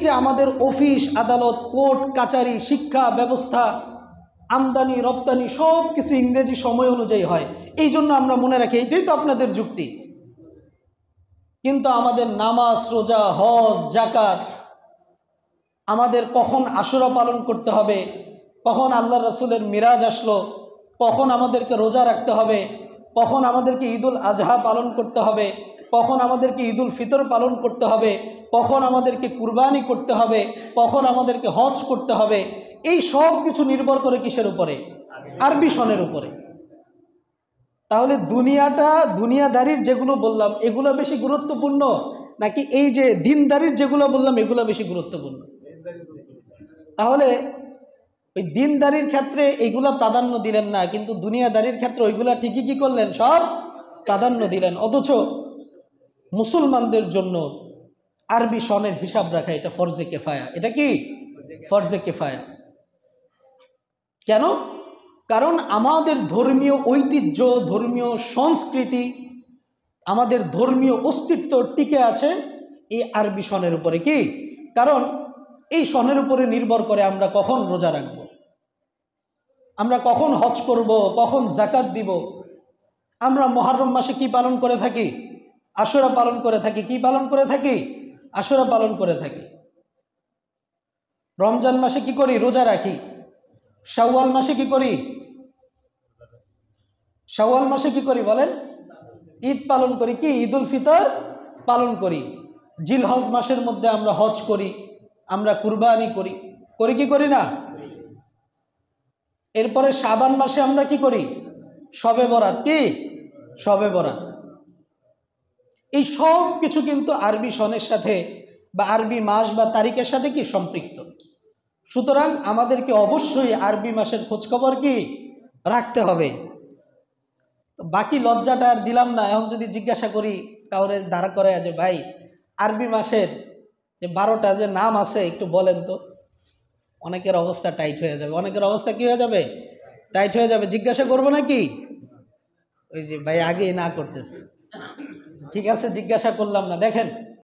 যে আমাদের অফিস আদালত কোর্ট কাচারি শিক্ষা ব্যবস্থা আমদানি রপ্তানি সব কিছু ইংরেজি সময় অনুযায়ী হয়, এই জন্য আমরা মনে রাখি এইটাই তো আপনাদের যুক্তি। কিন্তু আমাদের নামাজ রোজা হজ জাকাত, আমাদের কখন আশুরা পালন করতে হবে, কখন আল্লাহ রসুলের মিরাজ আসলো, কখন আমাদেরকে রোজা রাখতে হবে, কখন আমাদেরকে ঈদুল আজহা পালন করতে হবে, কখন আমাদেরকে ঈদুল ফিতর পালন করতে হবে, কখন আমাদেরকে কুরবানি করতে হবে, কখন আমাদেরকে হজ করতে হবে, এই সব কিছু নির্ভর করে কিসের উপরে? আরবি সনের উপরে। তাহলে দুনিয়াদারির যেগুলো বললাম এগুলো বেশি গুরুত্বপূর্ণ নাকি এই যে দিনদারির যেগুলো বললাম এগুলো বেশি গুরুত্বপূর্ণ? তাহলে ওই দিনদারির ক্ষেত্রে এইগুলো প্রাধান্য দিলেন না, কিন্তু দুনিয়াদারির ক্ষেত্রে ওইগুলা ঠিকই কি করলেন, সব প্রাধান্য দিলেন। অথচ মুসলমানদের জন্য আরবি সনের হিসাব রাখা এটা ফরজে কেফায়া। এটা কি ফরজে কেফায়া? কেন? কারণ আমাদের ধর্মীয় ঐতিহ্য, ধর্মীয় সংস্কৃতি, আমাদের ধর্মীয় অস্তিত্ব টিকে আছে এই আরবি সনের উপরে। কি কারণ? এই সনের উপরে নির্ভর করে আমরা কখন রোজা রাখব, আমরা কখন হজ করব, কখন জাকাত দিব। আমরা মুহররম মাসে কি পালন করে থাকি? আশুরা পালন করে থাকি। কি পালন করে থাকি? আশুরা পালন করে থাকি। রমজান মাসে কি করি? রোজা রাখি। শাওয়াল মাসে কি করি? শাওয়াল মাসে কি করি বলেন? ঈদ পালন করি। কি? ঈদুল ফিতর পালন করি। জিলহজ মাসের মধ্যে আমরা হজ করি, আমরা কুরবানি করি। করি কি করি না? এরপরে শাবান মাসে আমরা কি করি? শবে বরাত। কি? শবে বরাত। এই সব কিছু কিন্তু আরবি সনের সাথে বা আরবি মাস বা তারিখের সাথে কি সম্পৃক্ত। সুতরাং আমাদেরকে অবশ্যই আরবি মাসের খোঁজখবর কি রাখতে হবে। বাকি লজ্জাটা আর দিলাম না। এখন যদি জিজ্ঞাসা করি কাউরে দাঁড়া করে যে ভাই আরবি মাসের যে 12টা যে নাম আছে একটু বলেন তো, অনেকের অবস্থা টাইট হয়ে যাবে। অনেকের অবস্থা কি হয়ে যাবে? টাইট হয়ে যাবে। জিজ্ঞাসা করবো নাকি? ওই যে ভাই আগেই না করতেছে। ঠিক আছে জিজ্ঞাসা করলাম না। দেখেন